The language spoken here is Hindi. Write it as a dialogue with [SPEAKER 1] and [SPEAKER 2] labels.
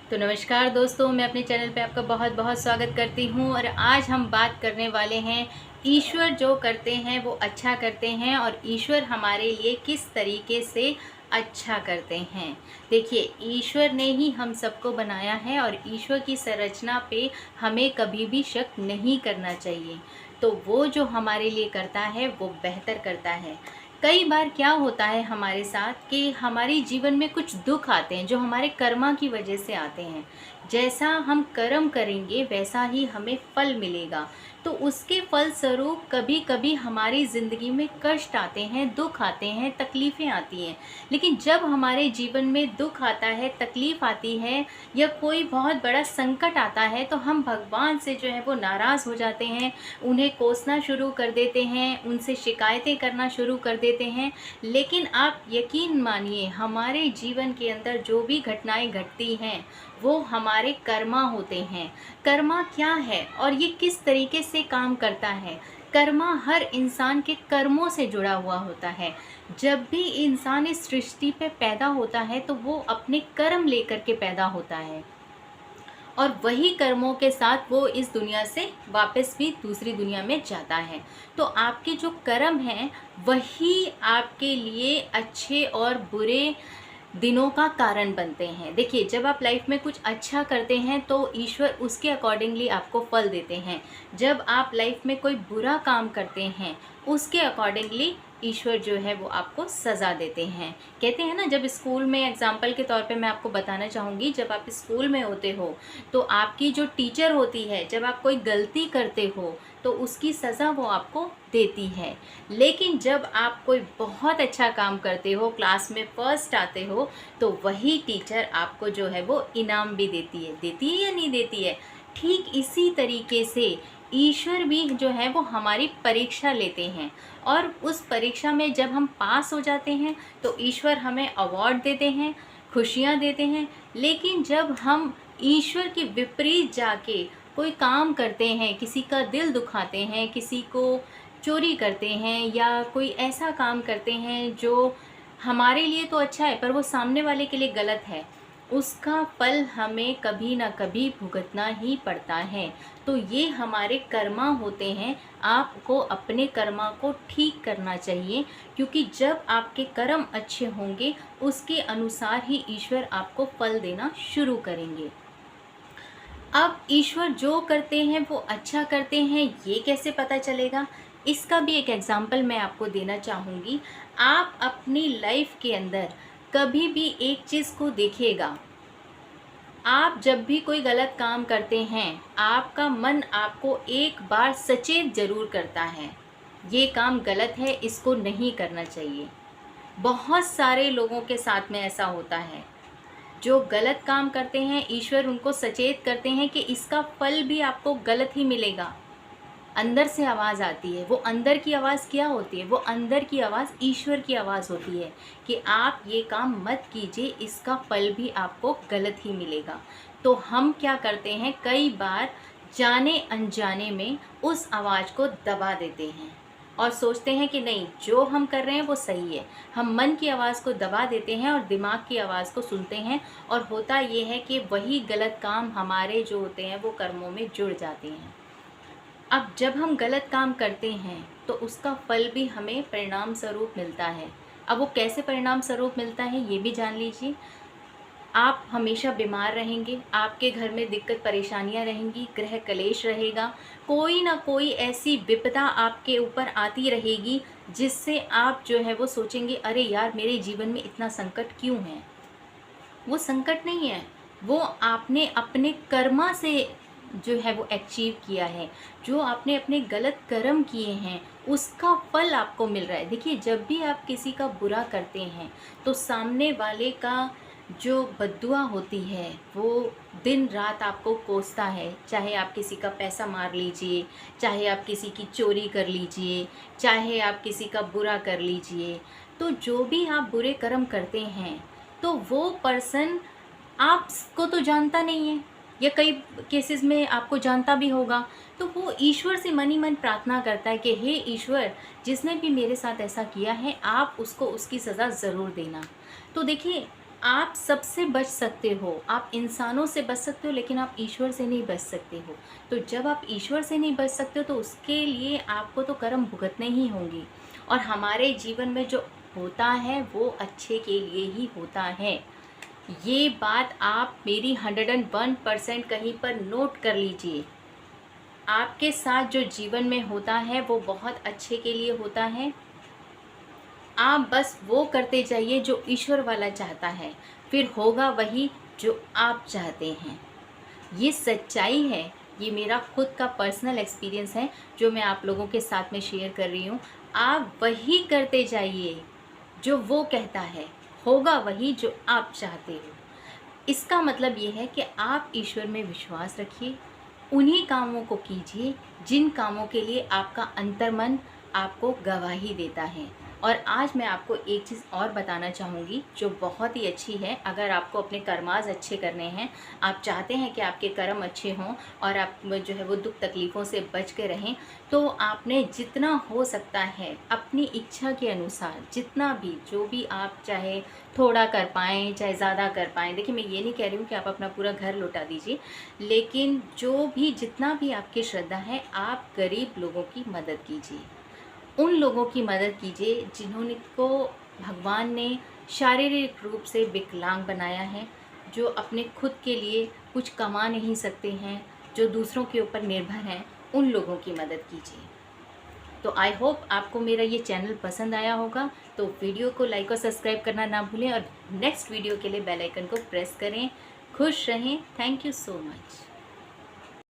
[SPEAKER 1] तो नमस्कार दोस्तों, मैं अपने चैनल पे आपका बहुत बहुत स्वागत करती हूँ। और आज हम बात करने वाले हैं, ईश्वर जो करते हैं वो अच्छा करते हैं और ईश्वर हमारे लिए किस तरीके से अच्छा करते हैं। देखिए, ईश्वर ने ही हम सबको बनाया है और ईश्वर की संरचना पे हमें कभी भी शक नहीं करना चाहिए। तो वो जो हमारे लिए करता है वो बेहतर करता है। कई बार क्या होता है हमारे साथ कि हमारे जीवन में कुछ दुख आते हैं जो हमारे कर्मा की वजह से आते हैं। जैसा हम कर्म करेंगे वैसा ही हमें फल मिलेगा। तो उसके फल स्वरूप कभी कभी हमारी ज़िंदगी में कष्ट आते हैं, दुख आते हैं, तकलीफ़ें आती हैं। लेकिन जब हमारे जीवन में दुख आता है, तकलीफ़ आती है या कोई बहुत बड़ा संकट आता है तो हम भगवान से जो है वो नाराज़ हो जाते हैं, उन्हें कोसना शुरू कर देते हैं, उनसे शिकायतें करना शुरू कर देते हैं। लेकिन आप यकीन मानिए, हमारे जीवन के अंदर जो भी घटनाएं घटती हैं वो हमारे कर्मा होते हैं। कर्मा क्या है और ये किस तरीके से काम करता है? कर्मा हर इंसान के कर्मों से जुड़ा हुआ होता है। जब भी इंसान इस सृष्टि पे पैदा होता है तो वो अपने कर्म लेकर के पैदा होता है और वही कर्मों के साथ वो इस दुनिया से वापस भी दूसरी दुनिया में जाता है। तो आपके जो कर्म हैं वही आपके लिए अच्छे और बुरे दिनों का कारण बनते हैं। देखिए, जब आप लाइफ में कुछ अच्छा करते हैं तो ईश्वर उसके अकॉर्डिंगली आपको फल देते हैं। जब आप लाइफ में कोई बुरा काम करते हैं उसके अकॉर्डिंगली ईश्वर जो है वो आपको सज़ा देते हैं। कहते हैं ना, जब स्कूल में एग्जाम्पल के तौर पे मैं आपको बताना चाहूँगी, जब आप स्कूल में होते हो तो आपकी जो टीचर होती है, जब आप कोई गलती करते हो तो उसकी सज़ा वो आपको देती है। लेकिन जब आप कोई बहुत अच्छा काम करते हो, क्लास में फर्स्ट आते हो, तो वही टीचर आपको जो है वो इनाम भी देती है या नहीं देती है। ठीक इसी तरीके से ईश्वर भी जो है वो हमारी परीक्षा लेते हैं और उस परीक्षा में जब हम पास हो जाते हैं तो ईश्वर हमें अवार्ड देते हैं, खुशियाँ देते हैं। लेकिन जब हम ईश्वर के विपरीत जाके कोई काम करते हैं, किसी का दिल दुखाते हैं, किसी को चोरी करते हैं या कोई ऐसा काम करते हैं जो हमारे लिए तो अच्छा है पर वो सामने वाले के लिए गलत है, उसका फल हमें कभी ना कभी भुगतना ही पड़ता है। तो ये हमारे कर्मा होते हैं। आपको अपने कर्मा को ठीक करना चाहिए, क्योंकि जब आपके कर्म अच्छे होंगे उसके अनुसार ही ईश्वर आपको फल देना शुरू करेंगे। अब ईश्वर जो करते हैं वो अच्छा करते हैं, ये कैसे पता चलेगा? इसका भी एक एग्जाम्पल मैं आपको देना चाहूँगी। आप अपनी लाइफ के अंदर कभी भी एक चीज़ को देखिएगा, आप जब भी कोई गलत काम करते हैं आपका मन आपको एक बार सचेत ज़रूर करता है, ये काम गलत है, इसको नहीं करना चाहिए। बहुत सारे लोगों के साथ में ऐसा होता है, जो गलत काम करते हैं ईश्वर उनको सचेत करते हैं कि इसका फल भी आपको गलत ही मिलेगा। अंदर से आवाज़ आती है, वो अंदर की आवाज़ क्या होती है? वो अंदर की आवाज़ ईश्वर की आवाज़ होती है कि आप ये काम मत कीजिए, इसका फल भी आपको गलत ही मिलेगा। तो हम क्या करते हैं, कई बार जाने अनजाने में उस आवाज़ को दबा देते हैं और सोचते हैं कि नहीं, जो हम कर रहे हैं वो सही है। हम मन की आवाज़ को दबा देते हैं और दिमाग की आवाज़ को सुनते हैं और होता ये है कि वही गलत काम हमारे जो होते हैं वो कर्मों में जुड़ जाते हैं। अब जब हम गलत काम करते हैं तो उसका फल भी हमें परिणाम स्वरूप मिलता है। अब वो कैसे परिणाम स्वरूप मिलता है ये भी जान लीजिए। आप हमेशा बीमार रहेंगे, आपके घर में दिक्कत परेशानियां रहेंगी, ग्रह कलेश रहेगा, कोई ना कोई ऐसी विपदा आपके ऊपर आती रहेगी जिससे आप जो है वो सोचेंगे, अरे यार, मेरे जीवन में इतना संकट क्यों है। वो संकट नहीं है, वो आपने अपने कर्मा से जो है वो अचीव किया है। जो आपने अपने गलत कर्म किए हैं उसका फल आपको मिल रहा है। देखिए, जब भी आप किसी का बुरा करते हैं तो सामने वाले का जो बद्दुआ होती है वो दिन रात आपको कोसता है। चाहे आप किसी का पैसा मार लीजिए, चाहे आप किसी की चोरी कर लीजिए, चाहे आप किसी का बुरा कर लीजिए, तो जो भी आप बुरे कर्म करते हैं तो वो पर्सन आपको तो जानता नहीं है या कई केसेस में आपको जानता भी होगा। तो वो ईश्वर से मन ही मन प्रार्थना करता है कि हे ईश्वर, जिसने भी मेरे साथ ऐसा किया है आप उसको उसकी सज़ा ज़रूर देना। तो देखिए, आप सबसे बच सकते हो, आप इंसानों से बच सकते हो, लेकिन आप ईश्वर से नहीं बच सकते हो। तो जब आप ईश्वर से नहीं बच सकते हो तो उसके लिए आपको तो कर्म भुगतने ही होंगे। और हमारे जीवन में जो होता है वो अच्छे के लिए ही होता है। ये बात आप मेरी 101% कहीं पर नोट कर लीजिए। आपके साथ जो जीवन में होता है वो बहुत अच्छे के लिए होता है। आप बस वो करते जाइए जो ईश्वर वाला चाहता है, फिर होगा वही जो आप चाहते हैं। ये सच्चाई है, ये मेरा खुद का पर्सनल एक्सपीरियंस है जो मैं आप लोगों के साथ में शेयर कर रही हूँ। आप वही करते जाइए जो वो कहता है, होगा वही जो आप चाहते हो। इसका मतलब ये है कि आप ईश्वर में विश्वास रखिए, उन्हीं कामों को कीजिए जिन कामों के लिए आपका अंतर्मन आपको गवाही देता है। और आज मैं आपको एक चीज़ और बताना चाहूँगी जो बहुत ही अच्छी है। अगर आपको अपने कर्माज अच्छे करने हैं, आप चाहते हैं कि आपके कर्म अच्छे हों और आप जो है वो दुख तकलीफ़ों से बच के रहें, तो आपने जितना हो सकता है अपनी इच्छा के अनुसार, जितना भी जो भी आप चाहे थोड़ा कर पाएँ चाहे ज़्यादा कर पाएँ। देखिए, मैं ये नहीं कह रही हूँ कि आप अपना पूरा घर लौटा दीजिए, लेकिन जो भी जितना भी आपकी श्रद्धा है, आप गरीब लोगों की मदद कीजिए। उन लोगों की मदद कीजिए जिन्होंने को भगवान ने शारीरिक रूप से विकलांग बनाया है, जो अपने खुद के लिए कुछ कमा नहीं सकते हैं, जो दूसरों के ऊपर निर्भर हैं। उन लोगों की मदद कीजिए। तो आई होप आपको मेरा ये चैनल पसंद आया होगा। तो वीडियो को लाइक और सब्सक्राइब करना ना भूलें और नेक्स्ट वीडियो के लिए बेल आइकन को प्रेस करें। खुश रहें। Thank you so much.